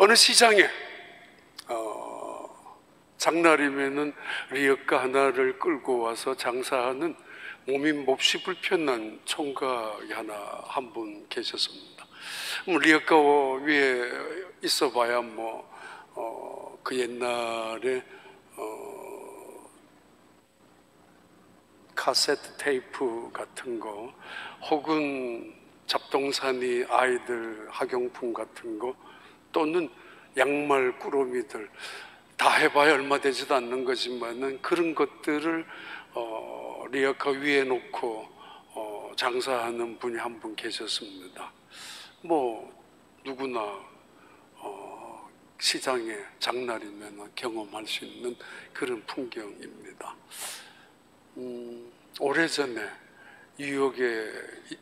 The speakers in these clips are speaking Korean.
어느 시장에 장날이면은 리어카 하나를 끌고 와서 장사하는 몸이 몹시 불편한 총각이 한 분 계셨습니다. 리어카 위에 있어봐야 그 옛날에 카세트 테이프 같은 거, 혹은 잡동사니 아이들 학용품 같은 거, 또는 양말 꾸러미들, 다 해봐야 얼마 되지도 않는 거지만은 그런 것들을 리어카 위에 놓고 장사하는 분이 한 분 계셨습니다. 누구나 시장에 장날이면 경험할 수 있는 그런 풍경입니다. 오래전에 뉴욕에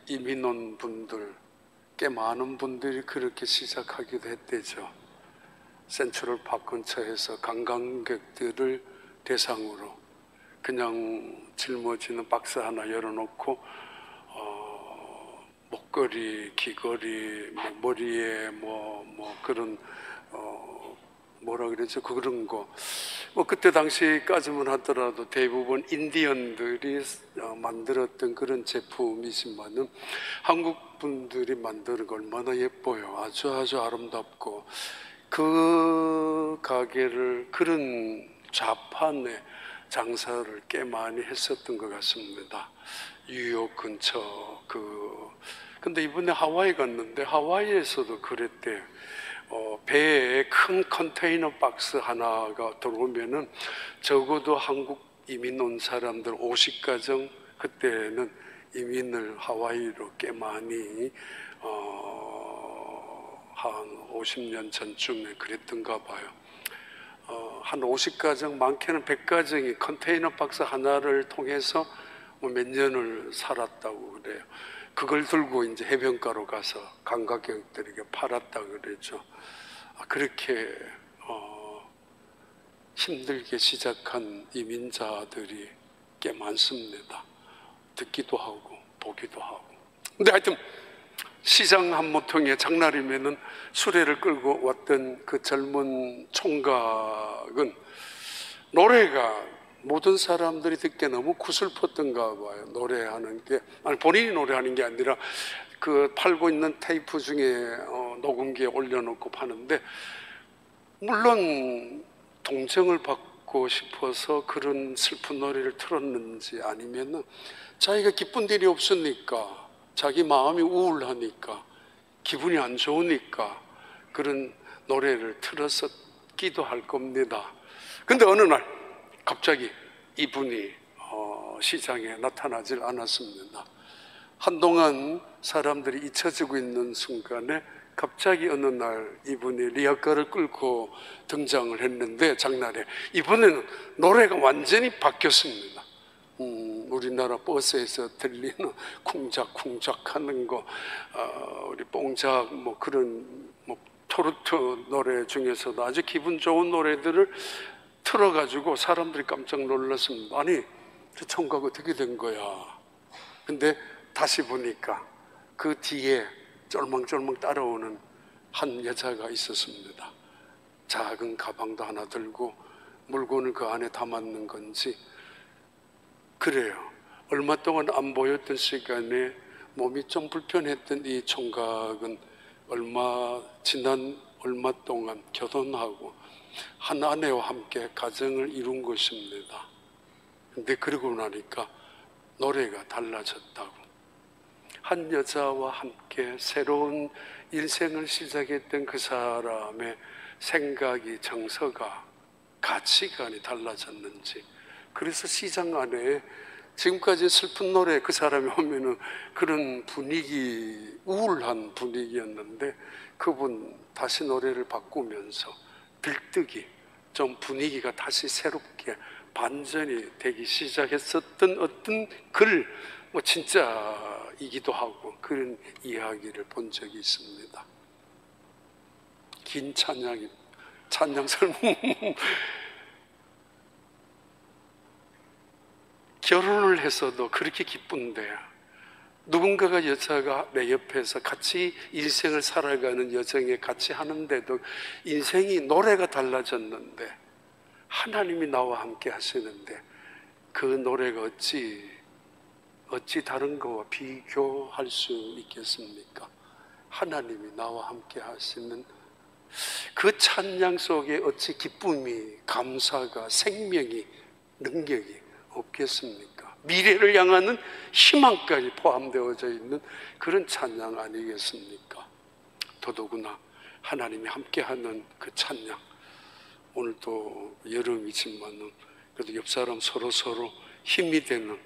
이민 온 분들, 꽤 많은 분들이 그렇게 시작하기도 했대죠. 센트럴 파크 근처에서 관광객들을 대상으로 그냥 짊어지는 박스 하나 열어놓고 목걸이, 귀걸이, 머리에 그런 뭐라 그러죠? 그런 거. 그때 당시까지만 하더라도 대부분 인디언들이 만들었던 그런 제품이지만은 한국 분들이 만드는 거 얼마나 예뻐요. 아주 아름답고, 그 가게를, 그런 좌판에 장사를 꽤 많이 했었던 것 같습니다. 뉴욕 근처. 근데 이번에 하와이 갔는데 하와이에서도 그랬대요. 배에 큰 컨테이너 박스 하나가 들어오면은 적어도 한국 이민 온 사람들 50가정, 그때는 이민을 하와이로 꽤 많이 한 50년 전쯤에 그랬던가 봐요. 한 50가정, 많게는 100가정이 컨테이너 박스 하나를 통해서 몇 년을 살았다고 그래요. 그걸 들고 이제 해변가로 가서 관광객들에게 팔았다고 그랬죠. 그렇게 힘들게 시작한 이민자들이 꽤 많습니다. 듣기도 하고 보기도 하고. 근데 하여튼 시장 한 모퉁이에 장날이면은 수레를 끌고 왔던 그 젊은 총각은 노래가 모든 사람들이 듣기에 너무 구슬펐던가 봐요. 노래하는 게, 아니 본인이 노래하는 게 아니라 그 팔고 있는 테이프 중에 녹음기에 올려놓고 파는데, 물론 동정을 받고 싶어서 그런 슬픈 노래를 틀었는지, 아니면은 자기가 기쁜 일이 없으니까, 자기 마음이 우울하니까, 기분이 안 좋으니까 그런 노래를 틀었었기도 할 겁니다. 근데 어느 날 갑자기 이분이 시장에 나타나질 않았습니다. 한동안 사람들이 잊혀지고 있는 순간에 갑자기 어느 날 이분이 리어카를 끌고 등장을 했는데, 장날에 이번에는 노래가 완전히 바뀌었습니다. 우리나라 버스에서 들리는 쿵작쿵작 하는 거, 우리 뽕작 그런 토르트 노래 중에서도 아주 기분 좋은 노래들을 틀어가지고 사람들이 깜짝 놀랐습니다. 아니, 저 총각 어떻게 된 거야? 근데 다시 보니까 그 뒤에 쫄망쫄망 따라오는 한 여자가 있었습니다. 작은 가방도 하나 들고 물건을 그 안에 담았는 건지 그래요. 얼마 동안 안 보였던 시간에 몸이 좀 불편했던 이 총각은 지난 얼마 동안 결혼하고 한 아내와 함께 가정을 이룬 것입니다. 근데 그러고 나니까 노래가 달라졌다고. 한 여자와 함께 새로운 인생을 시작했던 그 사람의 생각이, 정서가, 가치관이 달라졌는지, 그래서 시장 안에 지금까지 슬픈 노래 그 사람이 오면은 그런 분위기, 우울한 분위기였는데 그분 다시 노래를 바꾸면서 들뜨기, 좀 분위기가 다시 새롭게 반전이 되기 시작했었던 어떤 글, 진짜이기도 하고 그런 이야기를 본 적이 있습니다. 긴 찬양 설문. 결혼을 해서도 그렇게 기쁜데 누군가가 여자가 내 옆에서 같이 인생을 살아가는 여정에 같이 하는데도 인생이 노래가 달라졌는데 하나님이 나와 함께 하시는데 그 노래가 어찌 다른 거와 비교할 수 있겠습니까? 하나님이 나와 함께 하시는 그 찬양 속에 어찌 기쁨이, 감사가, 생명이, 능력이 없겠습니까? 미래를 향하는 희망까지 포함되어져 있는 그런 찬양 아니겠습니까? 더더구나 하나님이 함께하는 그 찬양, 오늘도 여름이지만은 그래도 옆 사람 서로 힘이 되는,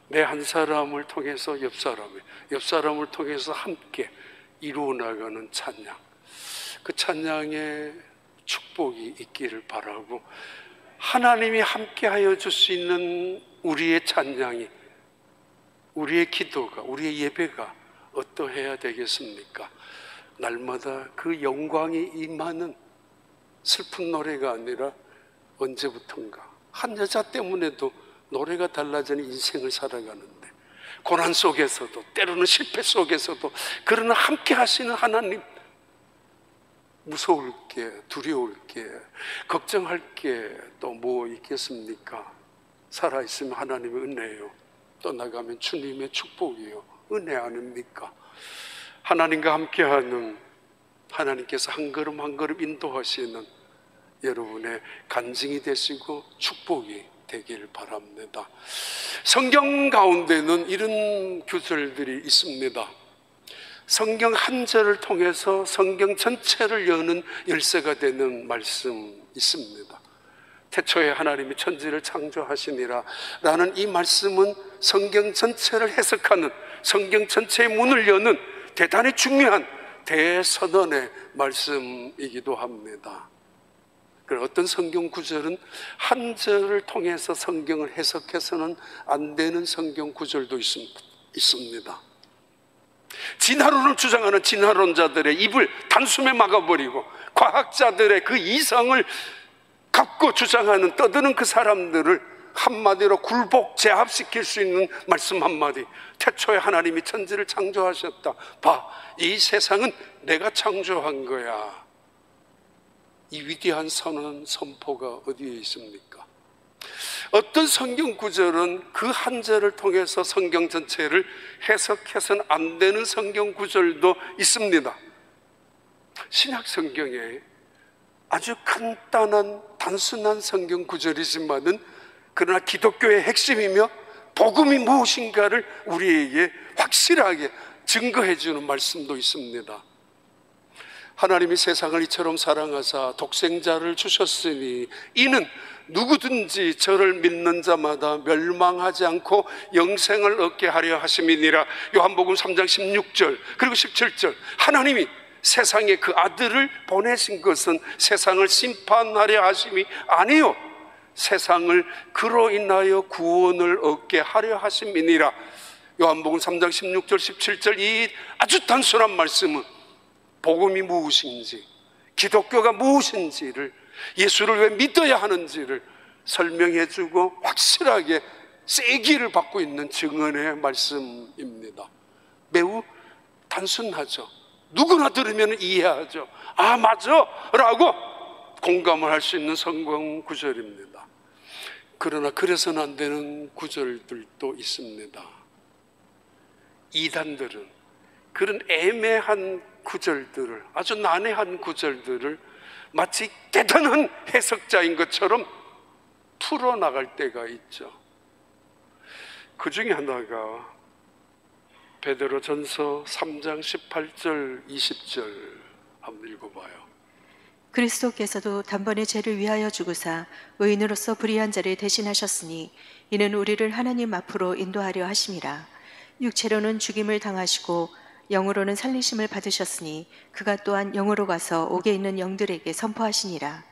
내 한 사람을 통해서 옆 사람을 통해서 함께 이루어 나가는 찬양, 그 찬양에 축복이 있기를 바라고, 하나님이 함께하여 줄 수 있는 우리의 찬양이, 우리의 기도가, 우리의 예배가 어떠해야 되겠습니까? 날마다 그 영광이 임하는 슬픈 노래가 아니라 언제부턴가 한 여자 때문에도 노래가 달라지는 인생을 살아가는데, 고난 속에서도, 때로는 실패 속에서도, 그러나 함께 하시는 하나님, 무서울 게, 두려울 게, 걱정할 게 또 뭐 있겠습니까? 살아있으면 하나님의 은혜요, 떠나가면 주님의 축복이요, 은혜 아닙니까? 하나님과 함께하는, 하나님께서 한 걸음 한 걸음 인도하시는 여러분의 간증이 되시고 축복이 되길 바랍니다. 성경 가운데는 이런 구절들이 있습니다. 성경 한 절을 통해서 성경 전체를 여는 열쇠가 되는 말씀 있습니다. 태초에 하나님이 천지를 창조하시니라 라는 이 말씀은 성경 전체를 해석하는, 성경 전체의 문을 여는 대단히 중요한 대선언의 말씀이기도 합니다. 어떤 성경 구절은 한 절을 통해서 성경을 해석해서는 안 되는 성경 구절도 있습니다. 진화론을 주장하는 진화론자들의 입을 단숨에 막아버리고 과학자들의 그 이성을 갖고 주장하는, 떠드는 그 사람들을 한마디로 굴복 제압시킬 수 있는 말씀 한마디, 태초에 하나님이 천지를 창조하셨다, 봐, 이 세상은 내가 창조한 거야, 이 위대한 선언, 선포가 어디에 있습니까? 어떤 성경 구절은 그 한 절을 통해서 성경 전체를 해석해서는 안 되는 성경 구절도 있습니다. 신약 성경에 아주 간단한 단순한 성경 구절이지만은 그러나 기독교의 핵심이며 복음이 무엇인가를 우리에게 확실하게 증거해 주는 말씀도 있습니다. 하나님이 세상을 이처럼 사랑하사 독생자를 주셨으니 이는 누구든지 저를 믿는 자마다 멸망하지 않고 영생을 얻게 하려 하심이니라. 요한복음 3장 16절 그리고 17절, 하나님이 세상에 그 아들을 보내신 것은 세상을 심판하려 하심이 아니요 세상을 그로 인하여 구원을 얻게 하려 하심이니라. 요한복음 3장 16절 17절, 이 아주 단순한 말씀은 복음이 무엇인지, 기독교가 무엇인지를, 예수를 왜 믿어야 하는지를 설명해 주고 확실하게 세기를 받고 있는 증언의 말씀입니다. 매우 단순하죠. 누구나 들으면 이해하죠. 아, 맞아! 라고 공감을 할 수 있는 성경 구절입니다. 그러나 그래서는 안 되는 구절들도 있습니다. 이단들은 그런 애매한 구절들을, 아주 난해한 구절들을 마치 대단한 해석자인 것처럼 풀어나갈 때가 있죠. 그 중에 하나가 베드로전서 3장 18절 20절 한번 읽어봐요. 그리스도께서도 단번에 죄를 위하여 죽으사 의인으로서 불의한 자를 대신하셨으니 이는 우리를 하나님 앞으로 인도하려 하심이라. 육체로는 죽임을 당하시고 영으로는 살리심을 받으셨으니 그가 또한 영으로 가서 옥에 있는 영들에게 선포하시니라.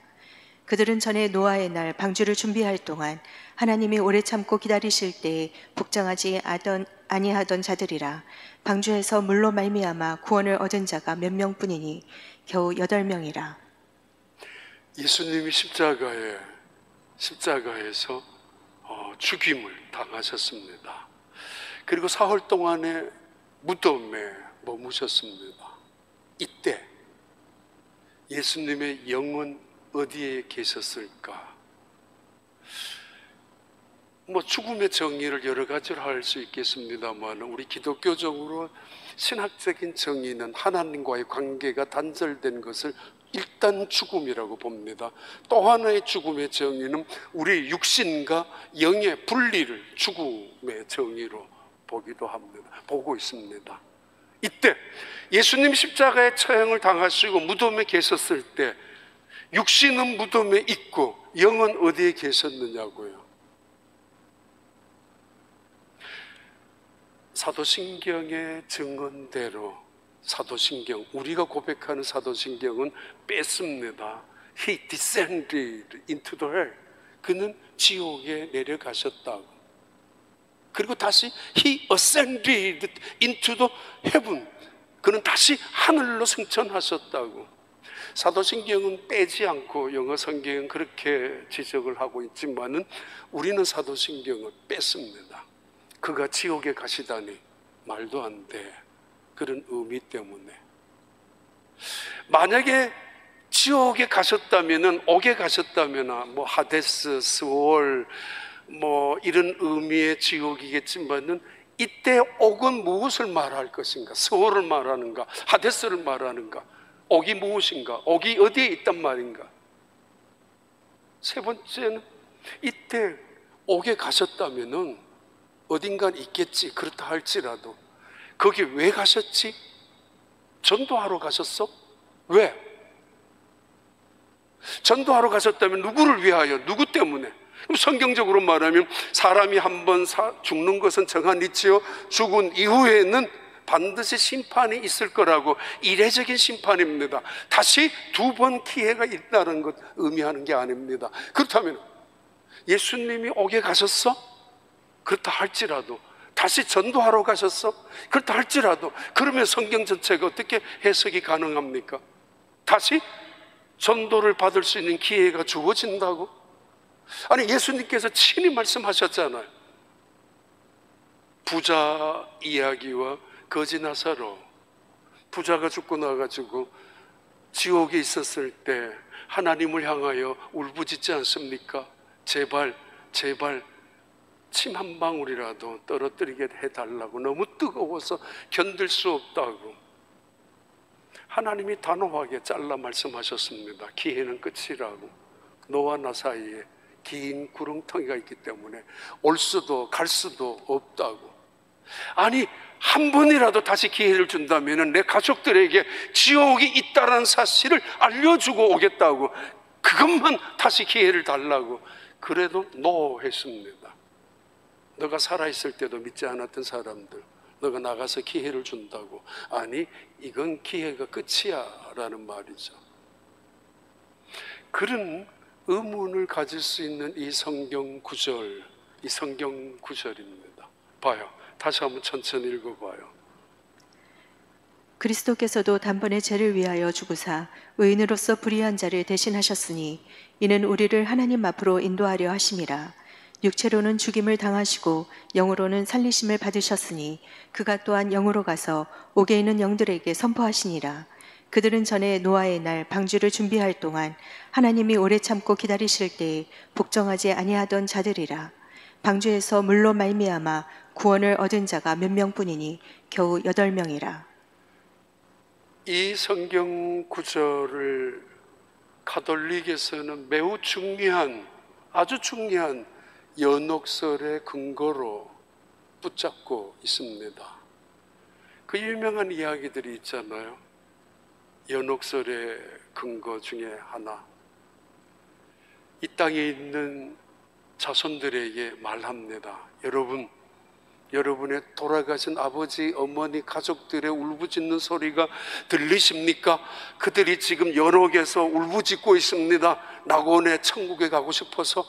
그들은 전에 노아의 날 방주를 준비할 동안 하나님이 오래 참고 기다리실 때에 복종하지 아니하던 자들이라. 방주에서 물로 말미암아 구원을 얻은 자가 몇 명뿐이니 겨우 8명이라. 예수님이 십자가에서 죽임을 당하셨습니다. 그리고 사흘 동안의 무덤에 머무셨습니다. 이때 예수님의 영은 어디에 계셨을까? 죽음의 정의를 여러 가지로 할 수 있겠습니다만, 우리 기독교적으로 신학적인 정의는 하나님과의 관계가 단절된 것을 일단 죽음이라고 봅니다. 또 하나의 죽음의 정의는 우리 육신과 영의 분리를 죽음의 정의로 보고 있습니다. 이때 예수님 십자가의 처형을 당하시고 무덤에 계셨을 때 육신은 무덤에 있고 영은 어디에 계셨느냐고요. 사도신경의 증언대로 사도신경, 우리가 고백하는 사도신경은 뺐습니다. He descended into the hell. 그는 지옥에 내려가셨다고. 그리고 다시 He ascended into the heaven. 그는 다시 하늘로 승천하셨다고. 사도신경은 빼지 않고 영어 성경은 그렇게 지적을 하고 있지만은 우리는 사도신경을 뺐습니다. 그가 지옥에 가시다니 말도 안 돼. 그런 의미 때문에. 만약에 지옥에 가셨다면은, 옥에 가셨다면 하데스, 스월 이런 의미의 지옥이겠지만은 이때 옥은 무엇을 말할 것인가? 스월을 말하는가? 하데스를 말하는가? 옥이 무엇인가? 옥이 어디에 있단 말인가? 세 번째는 이때 옥에 가셨다면은 어딘가 있겠지. 그렇다 할지라도 거기 왜 가셨지? 전도하러 가셨어? 왜? 전도하러 가셨다면 누구를 위하여? 누구 때문에? 그럼 성경적으로 말하면 사람이 한 번 죽는 것은 정한 이치요 죽은 이후에는 반드시 심판이 있을 거라고. 이례적인 심판입니다. 다시 두 번 기회가 있다는 것 의미하는 게 아닙니다. 그렇다면 예수님이 옥에 가셨어? 그렇다 할지라도 다시 전도하러 가셨어? 그렇다 할지라도 그러면 성경 전체가 어떻게 해석이 가능합니까? 다시 전도를 받을 수 있는 기회가 주어진다고? 아니, 예수님께서 친히 말씀하셨잖아요. 부자 이야기와 거지 나사로. 부자가 죽고 나가지고 지옥에 있었을 때 하나님을 향하여 울부짖지 않습니까? 제발 침 한 방울이라도 떨어뜨리게 해달라고. 너무 뜨거워서 견딜 수 없다고. 하나님이 단호하게 잘라 말씀하셨습니다. 기회는 끝이라고. 너와 나 사이에 긴 구렁텅이가 있기 때문에 올 수도 갈 수도 없다고. 아니, 한 번이라도 다시 기회를 준다면 내 가족들에게 지옥이 있다는 사실을 알려주고 오겠다고. 그것만 다시 기회를 달라고. 그래도 노 했습니다. 너가 살아있을 때도 믿지 않았던 사람들, 너가 나가서 기회를 준다고. 아니, 이건 기회가 끝이야 라는 말이죠. 그런 의문을 가질 수 있는 이 성경 구절입니다. 봐요. 다시 한번 천천히 읽어봐요. 그리스도께서도 단번에 죄를 위하여 죽으사 의인으로서 불의한 자를 대신하셨으니 이는 우리를 하나님 앞으로 인도하려 하심이라. 육체로는 죽임을 당하시고 영으로는 살리심을 받으셨으니 그가 또한 영으로 가서 옥에 있는 영들에게 선포하시니라. 그들은 전에 노아의 날 방주를 준비할 동안 하나님이 오래 참고 기다리실 때에 복종하지 아니하던 자들이라. 방주에서 물로 말미암아 구원을 얻은 자가 몇 명뿐이니 겨우 8명이라. 이 성경 구절을 가톨릭에서는 매우 중요한, 아주 중요한 연옥설의 근거로 붙잡고 있습니다. 그 유명한 이야기들이 있잖아요. 연옥설의 근거 중에 하나, 이 땅에 있는 자손들에게 말합니다. 여러분의 돌아가신 아버지, 어머니, 가족들의 울부짖는 소리가 들리십니까? 그들이 지금 연옥에서 울부짖고 있습니다. 낙원의 천국에 가고 싶어서.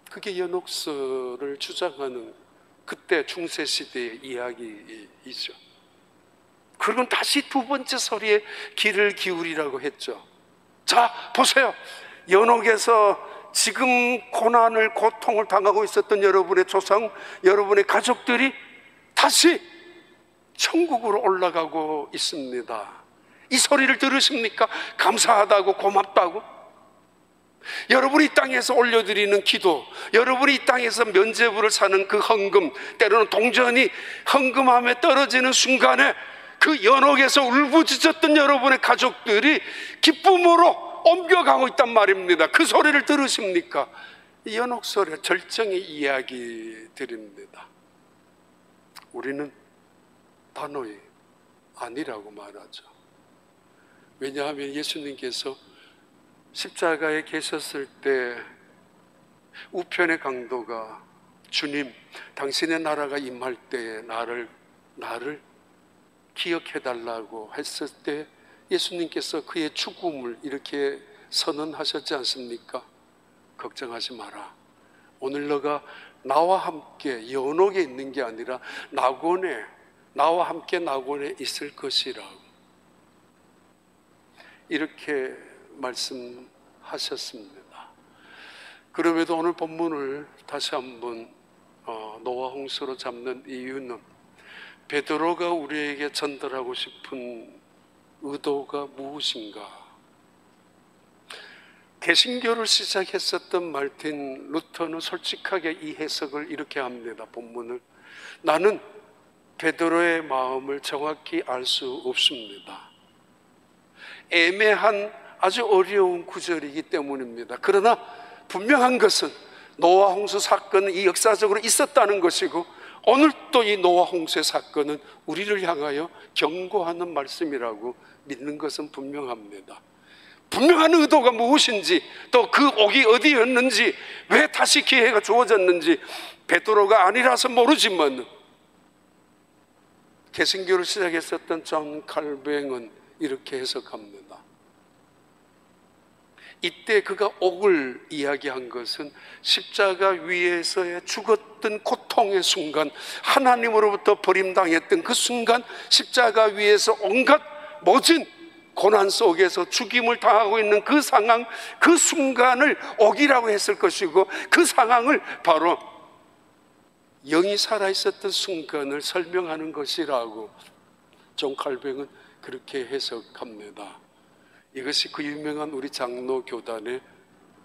그게 연옥설을 주장하는 그때 중세시대의 이야기이죠. 그리고 다시 두 번째 소리에 귀를 기울이라고 했죠. 자, 보세요. 연옥에서 지금 고난을, 고통을 당하고 있었던 여러분의 조상, 여러분의 가족들이 다시 천국으로 올라가고 있습니다. 이 소리를 들으십니까? 감사하다고, 고맙다고. 여러분이 이 땅에서 올려드리는 기도, 여러분이 이 땅에서 면죄부를 사는 그 헌금, 때로는 동전이 헌금함에 떨어지는 순간에 그 연옥에서 울부짖었던 여러분의 가족들이 기쁨으로 옮겨가고 있단 말입니다. 그 소리를 들으십니까? 이 연옥 소리, 절정의 이야기 드립니다. 우리는 단호히 아니라고 말하죠. 왜냐하면 예수님께서 십자가에 계셨을 때 우편의 강도가 주님, 당신의 나라가 임할 때에 나를 기억해달라고 했을 때 예수님께서 그의 죽음을 이렇게 선언하셨지 않습니까? 걱정하지 마라. 오늘 너가 나와 함께 연옥에 있는 게 아니라 나와 함께 낙원에 있을 것이라고 이렇게 말씀하셨습니다. 그럼에도 오늘 본문을 다시 한번 노아 홍수로 잡는 이유는 베드로가 우리에게 전달하고 싶은 의도가 무엇인가? 개신교를 시작했었던 마르틴 루터는 솔직하게 이 해석을 이렇게 합니다. 본문을, 나는 베드로의 마음을 정확히 알 수 없습니다. 애매한 아주 어려운 구절이기 때문입니다. 그러나 분명한 것은 노아 홍수 사건은 이 역사적으로 있었다는 것이고, 오늘 또 이 노아 홍수의 사건은 우리를 향하여 경고하는 말씀이라고 믿는 것은 분명합니다. 분명한 의도가 무엇인지, 또 그 옥이 어디였는지, 왜 다시 기회가 주어졌는지 베드로가 아니라서 모르지만 개신교를 시작했었던 존 칼뱅은 이렇게 해석합니다. 이때 그가 옥을 이야기한 것은 십자가 위에서의 죽었던 고통의 순간, 하나님으로부터 버림당했던 그 순간, 십자가 위에서 온갖 모진 고난 속에서 죽임을 당하고 있는 그 상황, 그 순간을 옥이라고 했을 것이고, 그 상황을 바로 영이 살아있었던 순간을 설명하는 것이라고 존 칼뱅은 그렇게 해석합니다. 이것이 그 유명한 우리 장로 교단의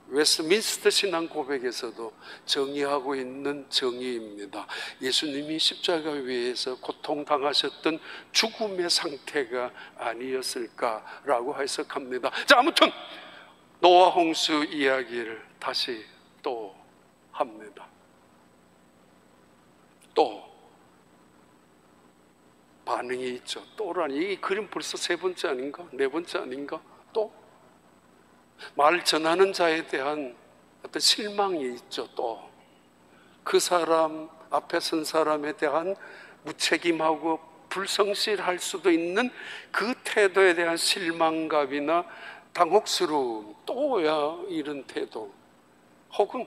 웨스트민스터 신앙 고백에서도 정의하고 있는 정의입니다. 예수님이 십자가 위에서 고통당하셨던 죽음의 상태가 아니었을까라고 해석합니다. 자, 아무튼 노아 홍수 이야기를 다시 또 합니다. 또 반응이 있죠. 또라니, 이 그림 벌써 세 번째 아닌가? 네 번째 아닌가? 또 말 전하는 자에 대한 어떤 실망이 있죠. 또 그 사람 앞에 선 사람에 대한 무책임하고 불성실할 수도 있는 그 태도에 대한 실망감이나 당혹스러움, 또야 이런 태도, 혹은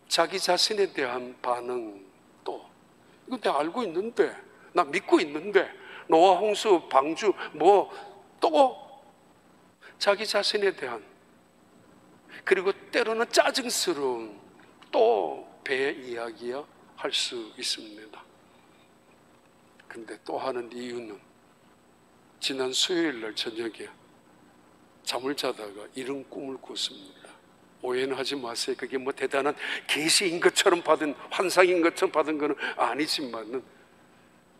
자기 자신에 대한 반응, 또 이거 내가 알고 있는데, 나 믿고 있는데, 노아 홍수 방주 또 자기 자신에 대한, 그리고 때로는 짜증스러운 또 배 이야기야 할 수 있습니다. 근데 또 하는 이유는 지난 수요일 날 저녁에 잠을 자다가 이런 꿈을 꿨습니다. 오해는 하지 마세요. 그게 뭐 대단한 계시인 것처럼 받은, 환상인 것처럼 받은 건 아니지만은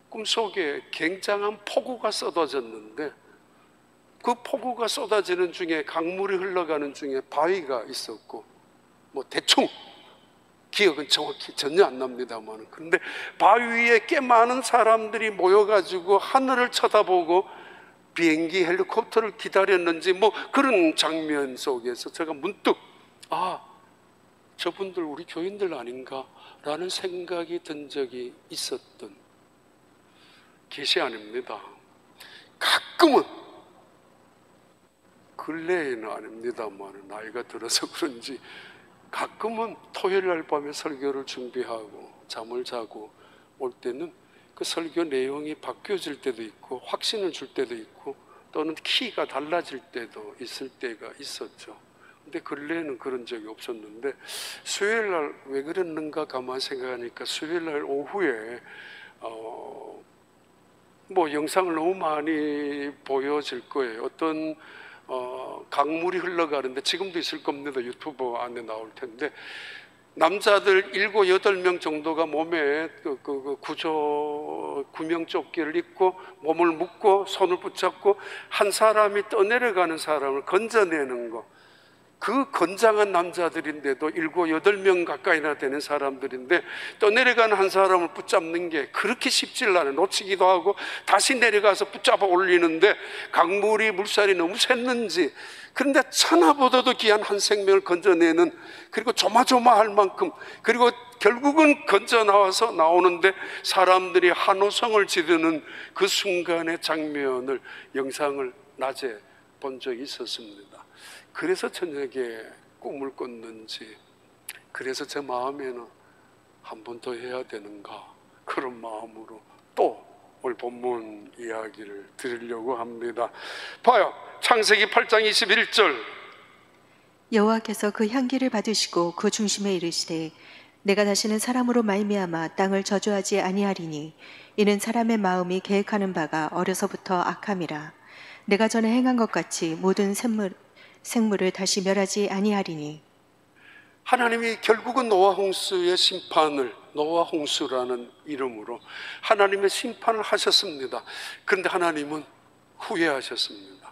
꿈속에 굉장한 폭우가 쏟아졌는데, 그 폭우가 쏟아지는 중에 강물이 흘러가는 중에 바위가 있었고, 뭐 대충 기억은 정확히 전혀 안 납니다만, 그런데 바위 위에 꽤 많은 사람들이 모여가지고 하늘을 쳐다보고 비행기, 헬리콥터를 기다렸는지 뭐 그런 장면 속에서 제가 문득 저분들 우리 교인들 아닌가라는 생각이 든 적이 있었던 계시 아닙니다. 가끔은, 근래에는 아닙니다만 나이가 들어서 그런지 가끔은 토요일 날 밤에 설교를 준비하고 잠을 자고 올 때는 그 설교 내용이 바뀌어질 때도 있고 확신을 줄 때도 있고, 또는 키가 달라질 때도 있을 때가 있었죠. 근데 근래에는 그런 적이 없었는데 수요일 날 왜 그랬는가 가만 생각하니까 수요일 날 오후에 뭐 영상을 너무 많이 보여질 거예요. 어떤 강물이 흘러가는데 지금도 있을 겁니다. 유튜브 안에 나올 텐데 남자들 7, 8명 정도가 몸에 구명조끼를 입고 몸을 묶고 손을 붙잡고 한 사람이 떠내려가는 사람을 건져내는 거. 그 건장한 남자들인데도 7, 8명 가까이나 되는 사람들인데 떠내려가는 한 사람을 붙잡는 게 그렇게 쉽지를 않아요. 놓치기도 하고 다시 내려가서 붙잡아 올리는데 강물이 물살이 너무 샜는지, 그런데 천하보다도 귀한 한 생명을 건져내는, 그리고 조마조마할 만큼, 그리고 결국은 건져 나와서 나오는데 사람들이 한호성을 지르는 그 순간의 장면을 영상을 낮에 본 적이 있었습니다. 그래서 저녁에 꿈을 꿨는지, 그래서 제 마음에는 한 번 더 해야 되는가, 그런 마음으로 또 오늘 본문 이야기를 드리려고 합니다. 봐요. 창세기 8장 21절. 여호와께서 그 향기를 받으시고 그 중심에 이르시되 내가 다시는 사람으로 말미암아 땅을 저주하지 아니하리니 이는 사람의 마음이 계획하는 바가 어려서부터 악함이라. 내가 전에 행한 것 같이 모든 생물을 다시 멸하지 아니하리니. 하나님이 결국은 노아 홍수의 심판을, 노아 홍수라는 이름으로 하나님의 심판을 하셨습니다. 그런데 하나님은 후회하셨습니다.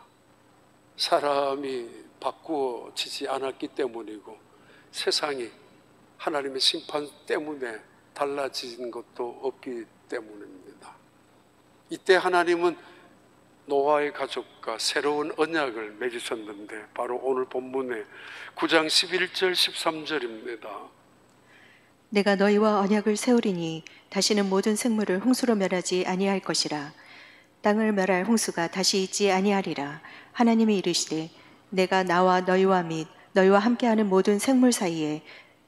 사람이 바꾸어지지 않았기 때문이고 세상이 하나님의 심판 때문에 달라진 것도 없기 때문입니다. 이때 하나님은 노아의 가족과 새로운 언약을 맺으셨는데 바로 오늘 본문의 9장 11절 13절입니다. 내가 너희와 언약을 세우리니 다시는 모든 생물을 홍수로 멸하지 아니할 것이라. 땅을 멸할 홍수가 다시 있지 아니하리라. 하나님이 이르시되 내가 나와 너희와 및 너희와 함께하는 모든 생물 사이에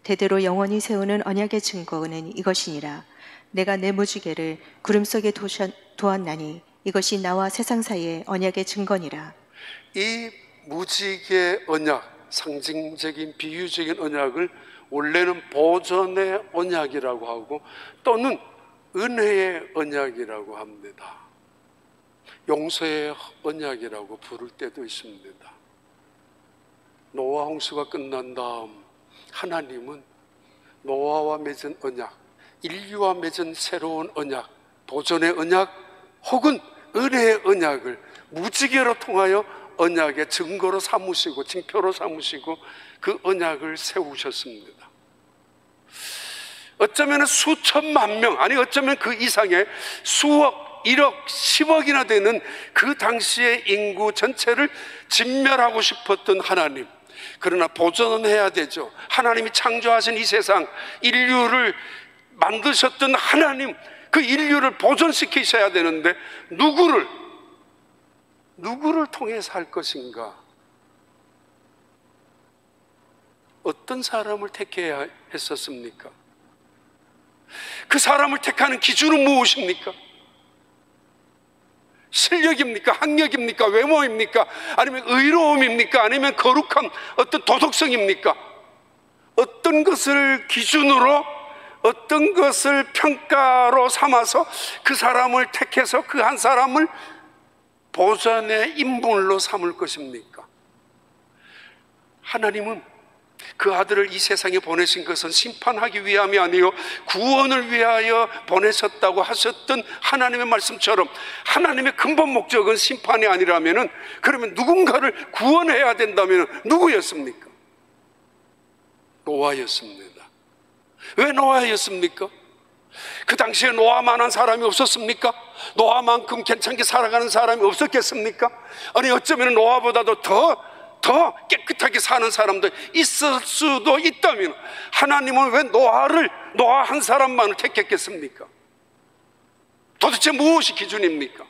대대로 영원히 세우는 언약의 증거는 이것이니라. 내가 내 무지개를 구름 속에 두었나니 이것이 나와 세상 사이의 언약의 증거니라. 이 무지개 언약, 상징적인 비유적인 언약을 원래는 보전의 언약이라고 하고 또는 은혜의 언약이라고 합니다. 용서의 언약이라고 부를 때도 있습니다. 노아 홍수가 끝난 다음 하나님은 노아와 맺은 언약, 인류와 맺은 새로운 언약, 보전의 언약 혹은 은혜의 언약을 무지개로 통하여 언약의 증거로 삼으시고 징표로 삼으시고 그 언약을 세우셨습니다. 어쩌면 수천만 명, 아니 어쩌면 그 이상의 수억, 1억, 10억이나 되는 그 당시의 인구 전체를 진멸하고 싶었던 하나님, 그러나 보존은 해야 되죠. 하나님이 창조하신 이 세상, 인류를 만드셨던 하나님, 그 인류를 보존시키셔야 되는데 누구를 통해서 할 것인가? 어떤 사람을 택해야 했었습니까? 그 사람을 택하는 기준은 무엇입니까? 실력입니까? 학력입니까? 외모입니까? 아니면 의로움입니까? 아니면 거룩한 어떤 도덕성입니까? 어떤 것을 기준으로, 어떤 것을 평가로 삼아서 그 사람을 택해서 그 한 사람을 보존의 인물로 삼을 것입니까? 하나님은 그 아들을 이 세상에 보내신 것은 심판하기 위함이 아니요 구원을 위하여 보내셨다고 하셨던 하나님의 말씀처럼 하나님의 근본 목적은 심판이 아니라면은, 그러면 누군가를 구원해야 된다면 누구였습니까? 노아였습니다. 왜 노아였습니까? 그 당시에 노아만한 사람이 없었습니까? 노아만큼 괜찮게 살아가는 사람이 없었겠습니까? 아니 어쩌면 노아보다도 더 깨끗하게 사는 사람도 있을 수도 있다면 하나님은 왜 노아 한 사람만을 택했겠습니까? 도대체 무엇이 기준입니까?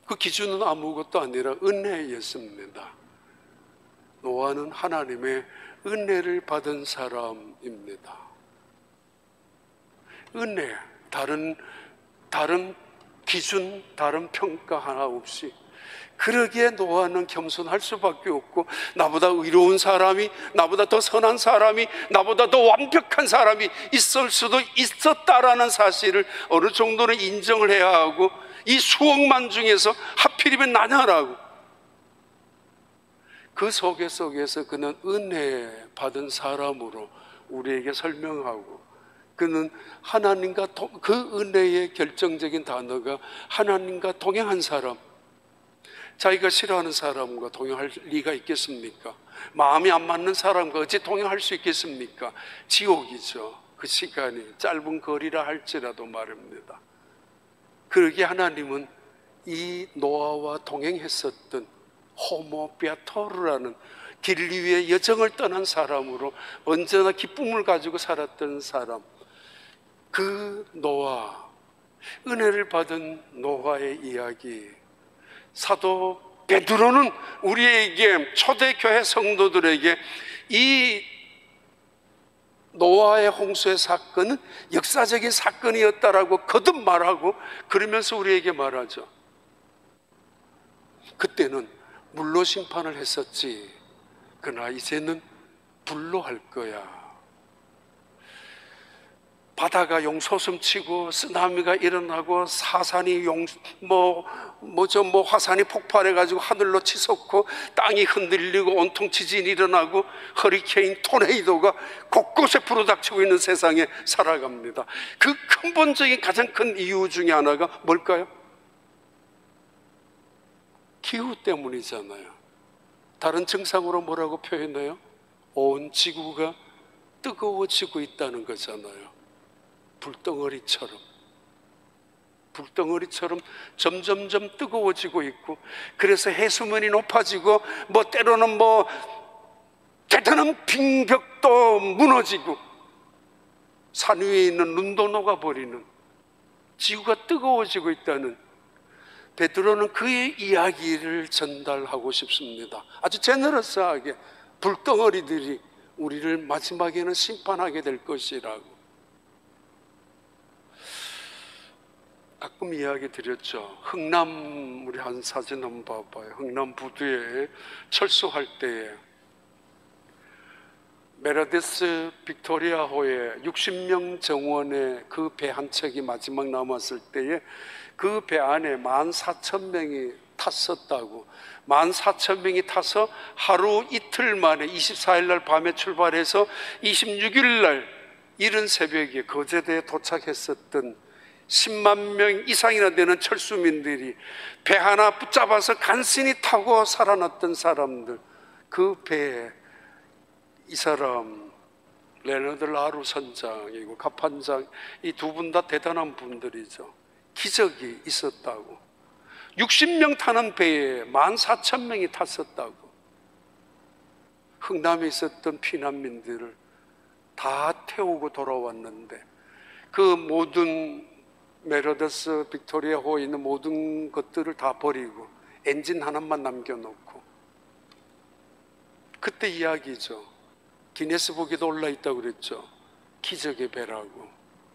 그 기준은 아무것도 아니라 은혜였습니다. 노아는 하나님의 은혜를 받은 사람입니다. 은혜, 다른 기준, 다른 평가 하나 없이 그러기에 노아는 겸손할 수밖에 없고, 나보다 의로운 사람이, 나보다 더 선한 사람이, 나보다 더 완벽한 사람이 있을 수도 있었다라는 사실을 어느 정도는 인정을 해야 하고, 이 수억만 중에서 하필이면 나냐라고, 그 속에서 그는 은혜 받은 사람으로 우리에게 설명하고, 그는 하나님과 그 은혜의 결정적인 단어가 하나님과 동행한 사람. 자기가 싫어하는 사람과 동행할 리가 있겠습니까? 마음이 안 맞는 사람과 어찌 동행할 수 있겠습니까? 지옥이죠. 그 시간이 짧은 거리라 할지라도 말입니다. 그러기에 하나님은 이 노아와 동행했었던 호모 베아토르라는 길 위에 여정을 떠난 사람으로 언제나 기쁨을 가지고 살았던 사람, 그 노아, 은혜를 받은 노아의 이야기, 사도 베드로는 우리에게, 초대교회 성도들에게 이 노아의 홍수의 사건은 역사적인 사건이었다라고 거듭 말하고, 그러면서 우리에게 말하죠. 그때는 물로 심판을 했었지, 그러나 이제는 불로 할 거야. 바다가 용솟음치고 쓰나미가 일어나고 사산이 화산이 폭발해가지고 하늘로 치솟고 땅이 흔들리고 온통 지진이 일어나고 허리케인 토네이도가 곳곳에 불어닥치고 있는 세상에 살아갑니다. 그 근본적인 가장 큰 이유 중에 하나가 뭘까요? 기후 때문이잖아요. 다른 증상으로 뭐라고 표현해요? 온 지구가 뜨거워지고 있다는 거잖아요. 불덩어리처럼 점점점 뜨거워지고 있고, 그래서 해수면이 높아지고, 때로는 대단한 빙벽도 무너지고, 산 위에 있는 눈도 녹아버리는, 지구가 뜨거워지고 있다는, 베드로는 그의 이야기를 전달하고 싶습니다. 아주 제너러스하게 불덩어리들이 우리를 마지막에는 심판하게 될 것이라고. 가끔 이야기 드렸죠. 흥남, 우리 한 사진 한번 봐봐요. 흥남 부두에 철수할 때에 메르데스 빅토리아호에 60명 정원의 그 배 한 척이 마지막 남았을 때에 그 배 안에 14,000명이 탔었다고. 14,000명이 타서 하루 이틀 만에 24일 날 밤에 출발해서 26일 날 이른 새벽에 거제도에 도착했었던 10만 명 이상이나 되는 철수민들이 배 하나 붙잡아서 간신히 타고 살아났던 사람들, 그 배에 이 사람 레너드 라루 선장이고 갑판장, 이 두 분 다 대단한 분들이죠. 기적이 있었다고. 60명 타는 배에 14,000명이 탔었다고. 흥남에 있었던 피난민들을 다 태우고 돌아왔는데, 그 모든 메르데스 빅토리아호에 있는 모든 것들을 다 버리고 엔진 하나만 남겨놓고, 그때 이야기죠. 기네스북에도 올라있다고 그랬죠. 기적의 배라고.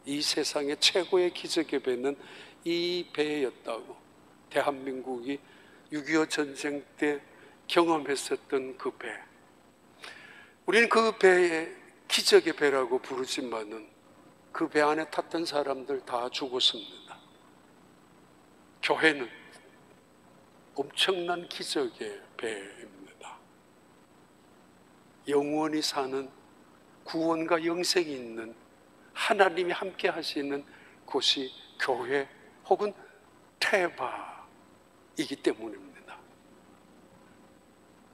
이 세상의 최고의 기적의 배는 이 배였다고. 대한민국이 6.25 전쟁 때 경험했었던 그 배. 우리는 그 배에 기적의 배라고 부르지만은 그 배 안에 탔던 사람들 다 죽었습니다. 교회는 엄청난 기적의 배입니다. 영원히 사는, 구원과 영생이 있는, 하나님이 함께 하시는 곳이 교회 혹은 테바이기 때문입니다.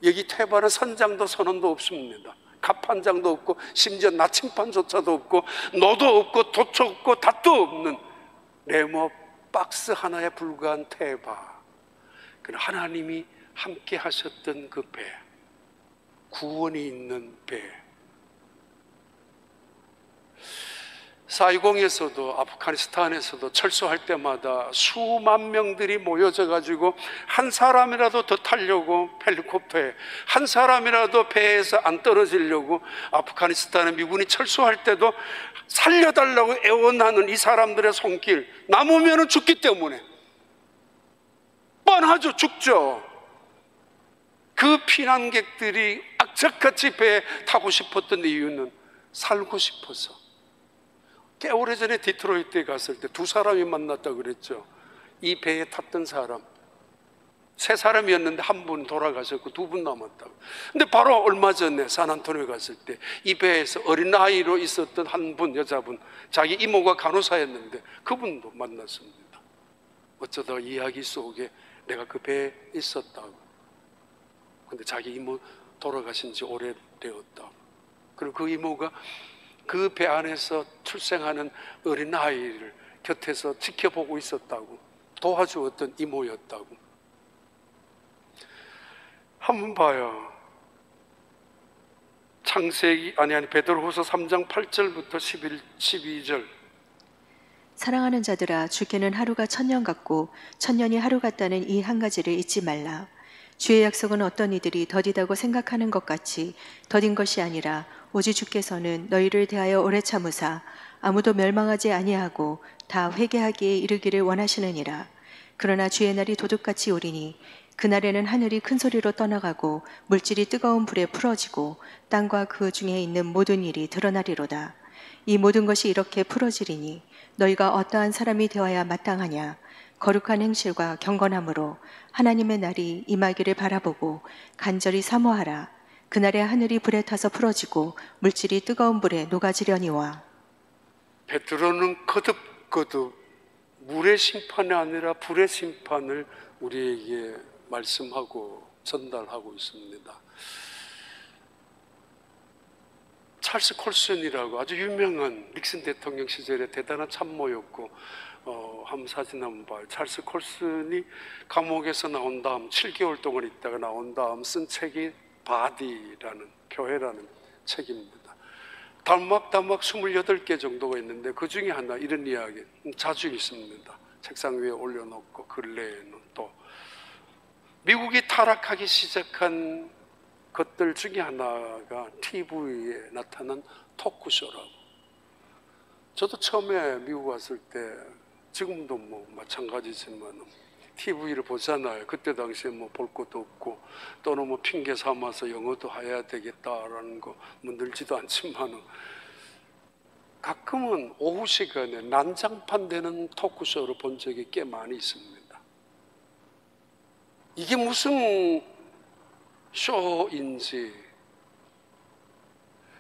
여기 테바는 선장도 선원도 없습니다. 갑판장도 없고, 심지어 나침반조차도 없고, 노도 없고, 도초 없고, 닷도 없는 네모 박스 하나에 불과한 테바. 하나님이 함께 하셨던 그 배, 구원이 있는 배. 사이공에서도 아프가니스탄에서도 철수할 때마다 수만 명들이 모여져 가지고 한 사람이라도 더 타려고 헬리콥터에, 한 사람이라도 배에서 안 떨어지려고, 아프가니스탄에 미군이 철수할 때도 살려달라고 애원하는 이 사람들의 손길, 남으면 죽기 때문에 뻔하죠. 죽죠. 그 피난객들이 악착같이 배에 타고 싶었던 이유는 살고 싶어서. 꽤 오래전에 디트로이트에 갔을 때 두 사람이 만났다 그랬죠. 이 배에 탔던 사람, 세 사람이었는데 한 분 돌아가셨고 두 분 남았다고. 근데 바로 얼마 전에 산안토니오에 갔을 때 이 배에서 어린아이로 있었던 한 분, 여자분, 자기 이모가 간호사였는데 그분도 만났습니다. 어쩌다 이야기 속에 내가 그 배에 있었다고. 근데 자기 이모 돌아가신 지 오래되었다고. 그리고 그 이모가 그 배 안에서 출생하는 어린아이를 곁에서 지켜보고 있었다고, 도와주었던 이모였다고. 한번 봐요. 창세기 베드로후서 3장 8절부터 12절. 사랑하는 자들아, 주께는 하루가 천년 같고 천년이 하루 같다는 이 한 가지를 잊지 말라. 주의 약속은 어떤 이들이 더디다고 생각하는 것 같이 더딘 것이 아니라 오직 주께서는 너희를 대하여 오래 참으사 아무도 멸망하지 아니하고 다 회개하기에 이르기를 원하시느니라. 그러나 주의 날이 도둑같이 오리니 그날에는 하늘이 큰 소리로 떠나가고 물질이 뜨거운 불에 풀어지고 땅과 그 중에 있는 모든 일이 드러나리로다. 이 모든 것이 이렇게 풀어지리니 너희가 어떠한 사람이 되어야 마땅하냐. 거룩한 행실과 경건함으로 하나님의 날이 임하기를 바라보고 간절히 사모하라. 그날에 하늘이 불에 타서 풀어지고 물질이 뜨거운 불에 녹아지려니와. 베드로는 거듭거듭 물의 심판이 아니라 불의 심판을 우리에게 말씀하고 전달하고 있습니다. 찰스 콜슨이라고 아주 유명한 닉슨 대통령 시절에 대단한 참모였고, 한번 사진 한번 봐요. 찰스 콜슨이 감옥에서 나온 다음 7개월 동안 있다가 나온 다음 쓴 책이 바디라는, 교회라는 책입니다. 단막 28개 정도가 있는데 그 중에 하나 이런 이야기 자주 있습니다. 책상 위에 올려놓고 근래에는 또 미국이 타락하기 시작한 것들 중에 하나가 TV에 나타난 토크쇼라고. 저도 처음에 미국 왔을 때, 지금도 뭐 마찬가지지만 TV를 보잖아요. 그때 당시에 뭐 볼 것도 없고 또는 뭐 핑계 삼아서 영어도 해야 되겠다라는 거 뭐 늘지도 않지만 가끔은 오후 시간에 난장판 되는 토크쇼를 본 적이 꽤 많이 있습니다. 이게 무슨 쇼인지.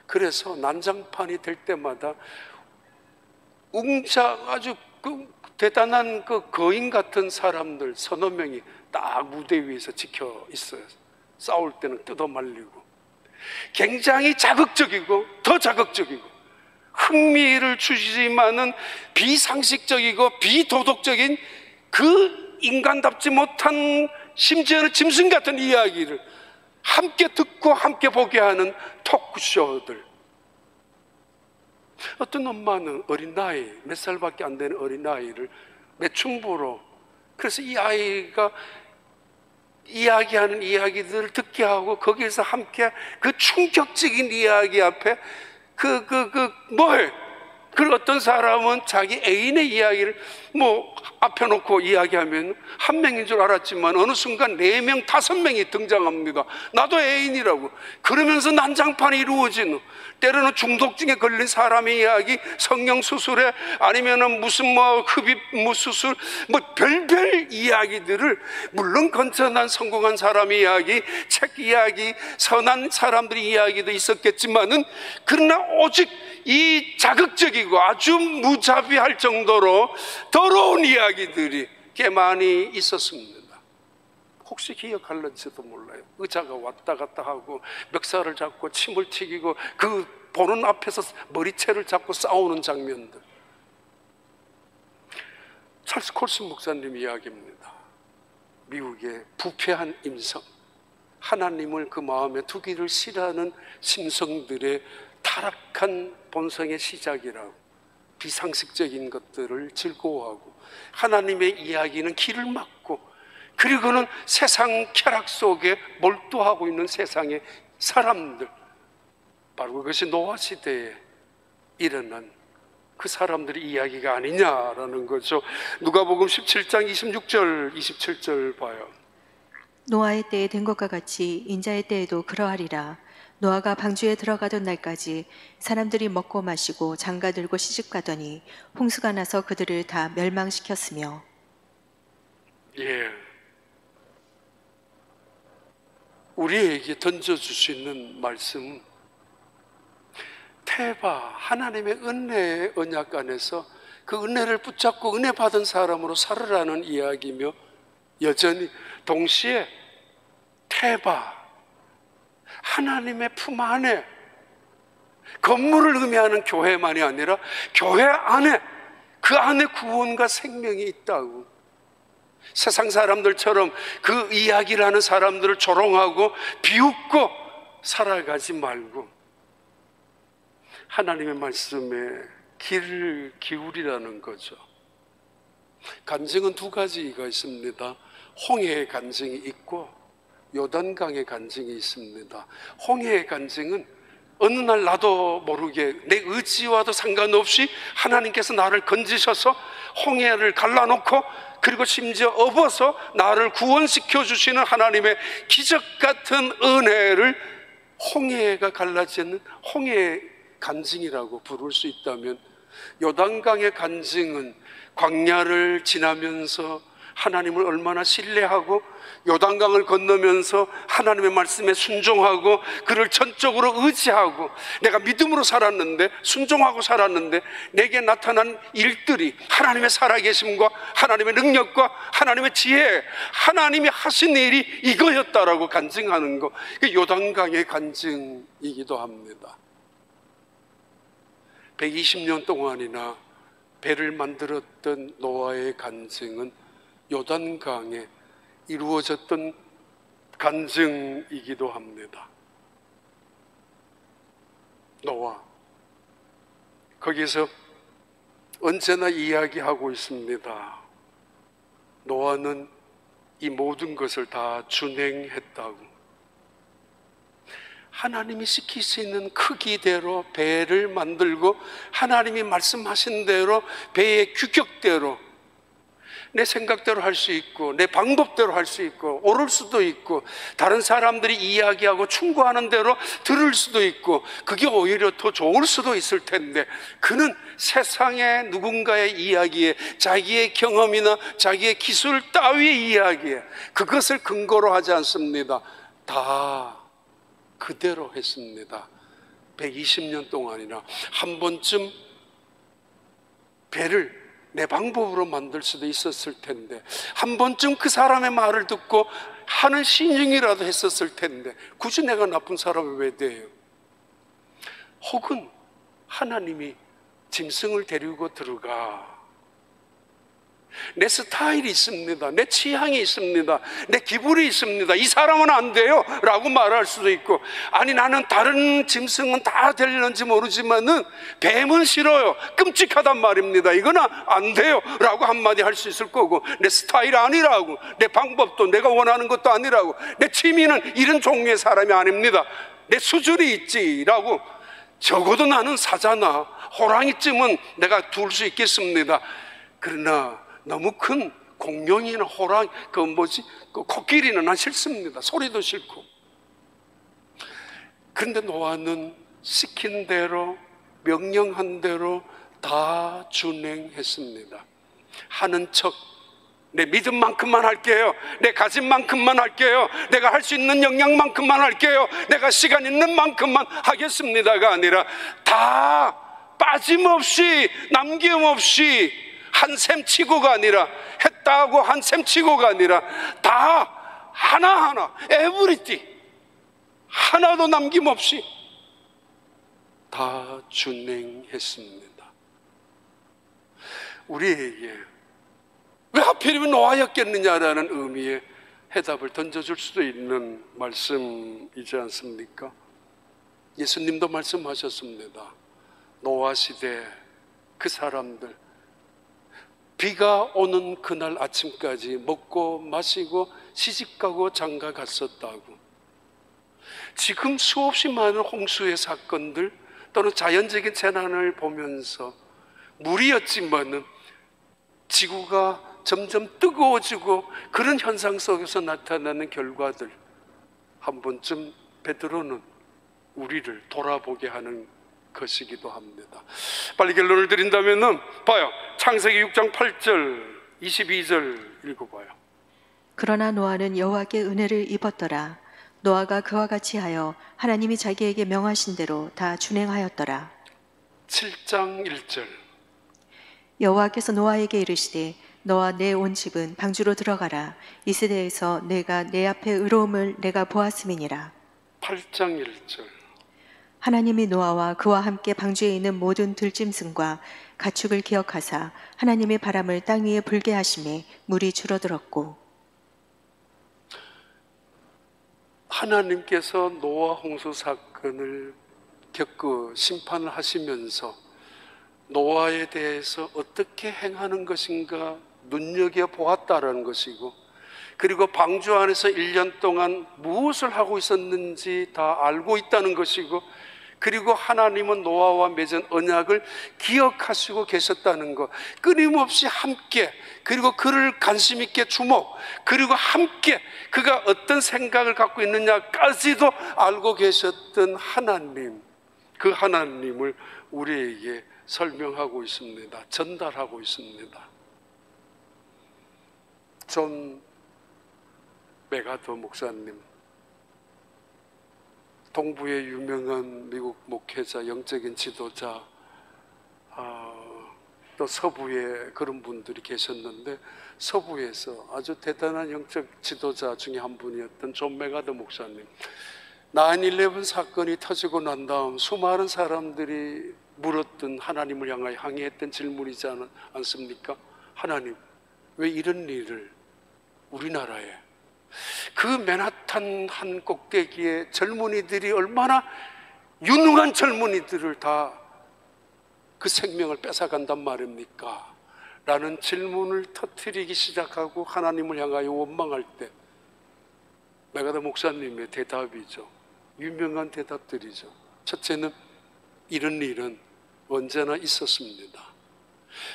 그래서 난장판이 될 때마다 아주 대단한 거인 같은 사람들 서너 명이 딱 무대 위에서 지켜 있어요. 싸울 때는 뜯어 말리고. 굉장히 자극적이고 더 자극적이고 흥미를 주지만은 비상식적이고 비도덕적인 그 인간답지 못한, 심지어는 짐승 같은 이야기를 함께 듣고 함께 보게 하는 토크쇼들. 어떤 엄마는 어린아이, 몇 살밖에 안 되는 어린아이를 매춘부로, 그래서 이 아이가 이야기하는 이야기들을 듣게 하고 거기에서 함께 그 충격적인 이야기 앞에 그리고 어떤 사람은 자기 애인의 이야기를 뭐 앞에 놓고 이야기하면 한 명인 줄 알았지만 어느 순간 4명, 5명이 등장합니다. 나도 애인이라고. 그러면서 난장판이 이루어지는, 때로는 중독증에 걸린 사람의 이야기, 성형 수술에 아니면은 무슨 뭐 흡입 수술, 뭐 별별 이야기들을, 물론 건전한 성공한 사람의 이야기, 책 이야기, 선한 사람들의 이야기도 있었겠지만은, 그러나 오직 이 자극적이고 아주 무자비할 정도로 더러운 이야기들이 꽤 많이 있었습니다. 혹시 기억할런지도 몰라요. 의자가 왔다 갔다 하고 멱살을 잡고 침을 튀기고 그 보는 앞에서 머리채를 잡고 싸우는 장면들. 찰스 콜슨 목사님 이야기입니다. 미국의 부패한 임성, 하나님을 그 마음에 두기를 싫어하는 심성들의 타락한 본성의 시작이라고. 비상식적인 것들을 즐거워하고 하나님의 이야기는 길을 막고, 그리고는 세상 쾌락 속에 몰두하고 있는 세상의 사람들, 바로 그것이 노아 시대에 일어난 그 사람들의 이야기가 아니냐라는 거죠. 누가복음 17장 26절 27절 봐요. 노아의 때에 된 것과 같이 인자의 때에도 그러하리라. 노아가 방주에 들어가던 날까지 사람들이 먹고 마시고 장가들고 시집가더니 홍수가 나서 그들을 다 멸망시켰으며. 예, 우리에게 던져줄 수 있는 말씀, 태바 하나님의 은혜의 언약 안에서 그 은혜를 붙잡고 은혜 받은 사람으로 살으라는 이야기며, 여전히 동시에 태바 하나님의 품 안에, 건물을 의미하는 교회만이 아니라 교회 안에, 그 안에 구원과 생명이 있다고. 세상 사람들처럼 그 이야기를 하는 사람들을 조롱하고 비웃고 살아가지 말고 하나님의 말씀에 귀를 기울이라는 거죠. 간증은 두 가지가 있습니다. 홍해의 간증이 있고 요단강의 간증이 있습니다. 홍해의 간증은 어느 날 나도 모르게 내 의지와도 상관없이 하나님께서 나를 건지셔서 홍해를 갈라놓고, 그리고 심지어 업어서 나를 구원시켜 주시는 하나님의 기적 같은 은혜를 홍해가 갈라지는 홍해의 간증이라고 부를 수 있다면, 요단강의 간증은 광야를 지나면서 하나님을 얼마나 신뢰하고 요단강을 건너면서 하나님의 말씀에 순종하고 그를 전적으로 의지하고 내가 믿음으로 살았는데, 순종하고 살았는데 내게 나타난 일들이 하나님의 살아계심과 하나님의 능력과 하나님의 지혜, 하나님이 하신 일이 이거였다라고 간증하는 것, 그 요단강의 간증이기도 합니다. 120년 동안이나 배를 만들었던 노아의 간증은 요단강에 이루어졌던 간증이기도 합니다. 노아, 거기서 언제나 이야기하고 있습니다. 노아는 이 모든 것을 다 준행했다고. 하나님이 시키시는 크기대로 배를 만들고 하나님이 말씀하신 대로 배의 규격대로 내 생각대로 할 수 있고 내 방법대로 할 수 있고 옳을 수도 있고 다른 사람들이 이야기하고 충고하는 대로 들을 수도 있고 그게 오히려 더 좋을 수도 있을 텐데, 그는 세상의 누군가의 이야기에, 자기의 경험이나 자기의 기술 따위의 이야기에 그것을 근거로 하지 않습니다. 다 그대로 했습니다. 120년 동안이나. 한 번쯤 배를 내 방법으로 만들 수도 있었을 텐데, 한 번쯤 그 사람의 말을 듣고 하는 신용이라도 했었을 텐데, 굳이 내가 나쁜 사람이 왜 돼요? 혹은 하나님이 짐승을 데리고 들어가, 내 스타일이 있습니다, 내 취향이 있습니다, 내 기분이 있습니다, 이 사람은 안 돼요 라고 말할 수도 있고, 아니 나는 다른 짐승은 다 될는지 모르지만은 뱀은 싫어요, 끔찍하단 말입니다, 이거는 안 돼요 라고 한마디 할 수 있을 거고, 내 스타일 아니라고, 내 방법도 내가 원하는 것도 아니라고, 내 취미는 이런 종류의 사람이 아닙니다, 내 수준이 있지라고, 적어도 나는 사자나 호랑이쯤은 내가 둘 수 있겠습니다. 그러나 너무 큰 공룡이나 호랑이, 그 코끼리는 난 싫습니다. 소리도 싫고. 그런데 노아는 시킨 대로, 명령한 대로 다 준행했습니다. 하는 척, 내 믿음만큼만 할게요, 내 가진 만큼만 할게요, 내가 할 수 있는 역량만큼만 할게요, 내가 시간 있는 만큼만 하겠습니다가 아니라 다 빠짐없이 남김없이 한 셈 치고가 아니라, 했다고 한 셈 치고가 아니라 다 하나하나, 에브리띵, 하나도 남김없이 다 준행했습니다. 우리에게 왜 하필이면 노아였겠느냐라는 의미의 해답을 던져줄 수도 있는 말씀이지 않습니까? 예수님도 말씀하셨습니다. 노아 시대 그 사람들, 비가 오는 그날 아침까지 먹고 마시고 시집가고 장가 갔었다고. 지금 수없이 많은 홍수의 사건들 또는 자연적인 재난을 보면서 무리였지만은 지구가 점점 뜨거워지고 그런 현상 속에서 나타나는 결과들, 한 번쯤 베드로는 우리를 돌아보게 하는 것이기도 합니다. 빨리 결론을 드린다면은 봐요. 창세기 6장 8절 22절 읽어봐요. 그러나 노아는 여호와께 은혜를 입었더라. 노아가 그와 같이 하여 하나님이 자기에게 명하신 대로 다 준행하였더라. 7장 1절 여호와께서 노아에게 이르시되 너와 내 온 집은 방주로 들어가라. 이 세대에서 내가 내 앞에 의로움을 내가 보았음이니라. 8장 1절 하나님이 노아와 그와 함께 방주에 있는 모든 들짐승과 가축을 기억하사 하나님의 바람을 땅 위에 불게 하심에 물이 줄어들었고. 하나님께서 노아 홍수 사건을 겪고 심판을 하시면서 노아에 대해서 어떻게 행하는 것인가 눈여겨보았다라는 것이고, 그리고 방주 안에서 1년 동안 무엇을 하고 있었는지 다 알고 있다는 것이고, 그리고 하나님은 노아와 맺은 언약을 기억하시고 계셨다는 것, 끊임없이 함께, 그리고 그를 관심 있게 주목, 그리고 함께 그가 어떤 생각을 갖고 있느냐까지도 알고 계셨던 하나님, 그 하나님을 우리에게 설명하고 있습니다. 전달하고 있습니다. 존 메가더 목사님, 동부의 유명한 미국 목회자, 영적인 지도자, 또 서부에 그런 분들이 계셨는데, 서부에서 아주 대단한 영적 지도자 중에 한 분이었던 존 메가더 목사님, 9/11 사건이 터지고 난 다음 수많은 사람들이 물었던, 하나님을 향하여 항의했던 질문이지 않습니까? 하나님, 왜 이런 일을 우리나라에, 그 맨하탄 한 꼭대기에 젊은이들이 얼마나 유능한 젊은이들을 다 그 생명을 뺏어간단 말입니까? 라는 질문을 터뜨리기 시작하고 하나님을 향하여 원망할 때 메가더 목사님의 대답이죠. 유명한 대답들이죠. 첫째는 이런 일은 언제나 있었습니다.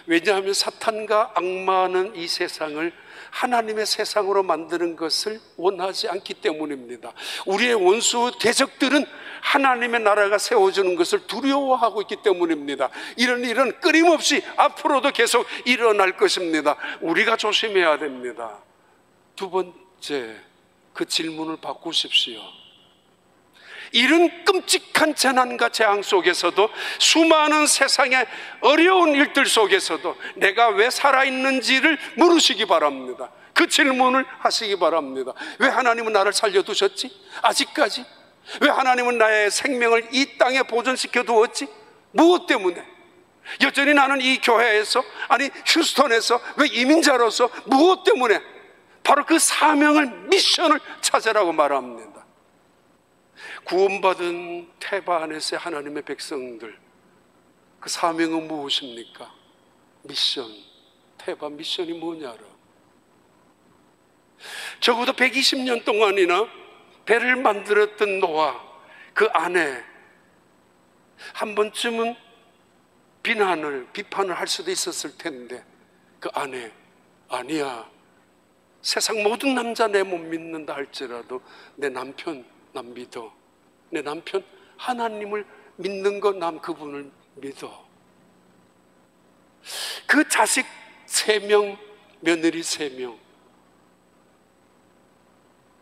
왜냐하면 사탄과 악마는 이 세상을 하나님의 세상으로 만드는 것을 원하지 않기 때문입니다. 우리의 원수 대적들은 하나님의 나라가 세워지는 것을 두려워하고 있기 때문입니다. 이런 일은 끊임없이 앞으로도 계속 일어날 것입니다. 우리가 조심해야 됩니다. 두 번째, 그 질문을 바꾸십시오. 이런 끔찍한 재난과 재앙 속에서도, 수많은 세상의 어려운 일들 속에서도 내가 왜 살아있는지를 물으시기 바랍니다. 그 질문을 하시기 바랍니다. 왜 하나님은 나를 살려두셨지? 아직까지? 왜 하나님은 나의 생명을 이 땅에 보존시켜 두었지? 무엇 때문에? 여전히 나는 이 교회에서, 아니 휴스턴에서 왜 이민자로서 무엇 때문에? 바로 그 사명을, 미션을 찾으라고 말합니다. 구원받은 태바 안에서의 하나님의 백성들, 그 사명은 무엇입니까? 미션. 태바 미션이 뭐냐라. 적어도 120년 동안이나 배를 만들었던 노아, 그 아내, 한 번쯤은 비판을 할 수도 있었을 텐데, 그 아내, 아니야, 세상 모든 남자 내 못 믿는다 할지라도 내 남편 난 믿어. 내 남편 하나님을 믿는 거, 난 그분을 믿어. 그 자식 3명, 며느리 3명,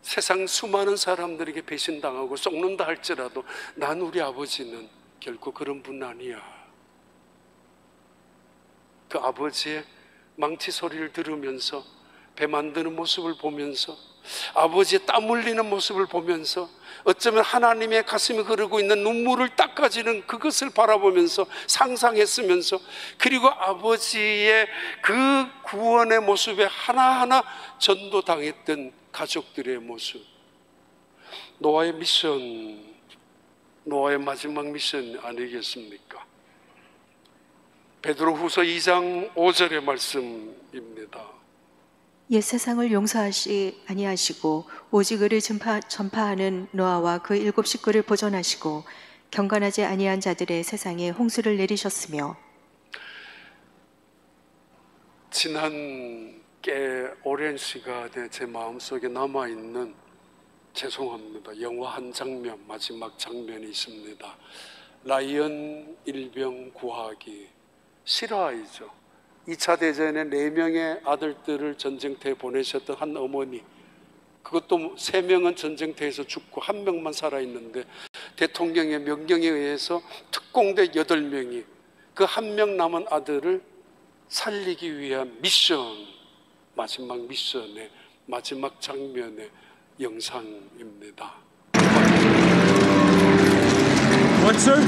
세상 수많은 사람들에게 배신당하고 썩는다 할지라도 난 우리 아버지는 결코 그런 분 아니야. 그 아버지의 망치 소리를 들으면서, 배 만드는 모습을 보면서, 아버지의 땀 흘리는 모습을 보면서, 어쩌면 하나님의 가슴이 흐르고 있는 눈물을 닦아지는 그것을 바라보면서 상상했으면서, 그리고 아버지의 그 구원의 모습에 하나하나 전도당했던 가족들의 모습. 노아의 미션, 노아의 마지막 미션 아니겠습니까? 베드로후서 2장 5절의 말씀입니다. 옛 세상을 용서하시 아니하시고 오직 의를 전파하는 노아와 그 7 식구를 보존하시고 경건하지 아니한 자들의 세상에 홍수를 내리셨으며. 지난 꽤 오랜 시간에 제 마음속에 남아있는, 죄송합니다, 영화 한 장면, 마지막 장면이 있습니다. 라이언 일병 구하기. 실화이죠. 2차 대전에 4명의 아들들을 전쟁터에 보내셨던 한 어머니, 그것도 3명은 전쟁터에서 죽고 1명만 살아있는데 대통령의 명령에 의해서 특공대 8명이 그 1명 남은 아들을 살리기 위한 미션, 마지막 미션의 마지막 장면의 영상입니다. What, sir?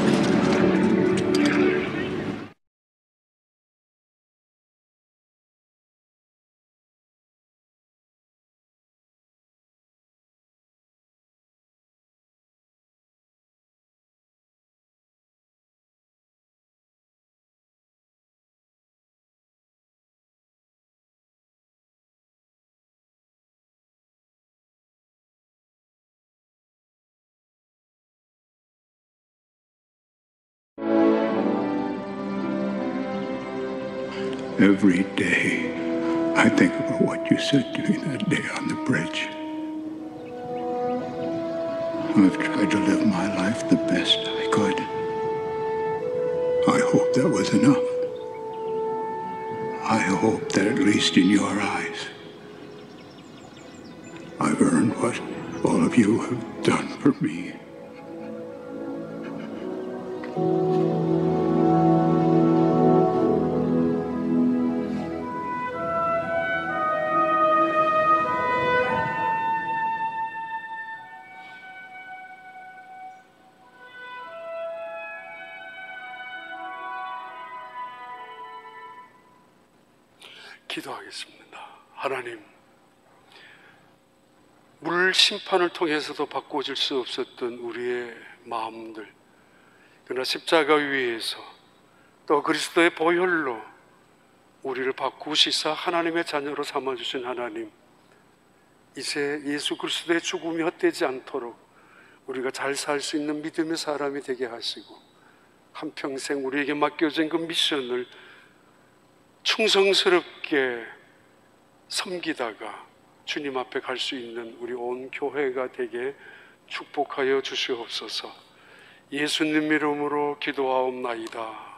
Every day, I think about what you said to me that day on the bridge. I've tried to live my life the best I could. I hope that was enough. I hope that at least in your eyes, I've earned what all of you have done for me. 기도하겠습니다. 하나님, 물 심판을 통해서도 바꿔줄 수 없었던 우리의 마음들, 그러나 십자가 위에서 또 그리스도의 보혈로 우리를 바꾸시사 하나님의 자녀로 삼아주신 하나님, 이제 예수 그리스도의 죽음이 헛되지 않도록 우리가 잘 살 수 있는 믿음의 사람이 되게 하시고, 한평생 우리에게 맡겨진 그 미션을 충성스럽게 섬기다가 주님 앞에 갈 수 있는 우리 온 교회가 되게 축복하여 주시옵소서. 예수님 이름으로 기도하옵나이다.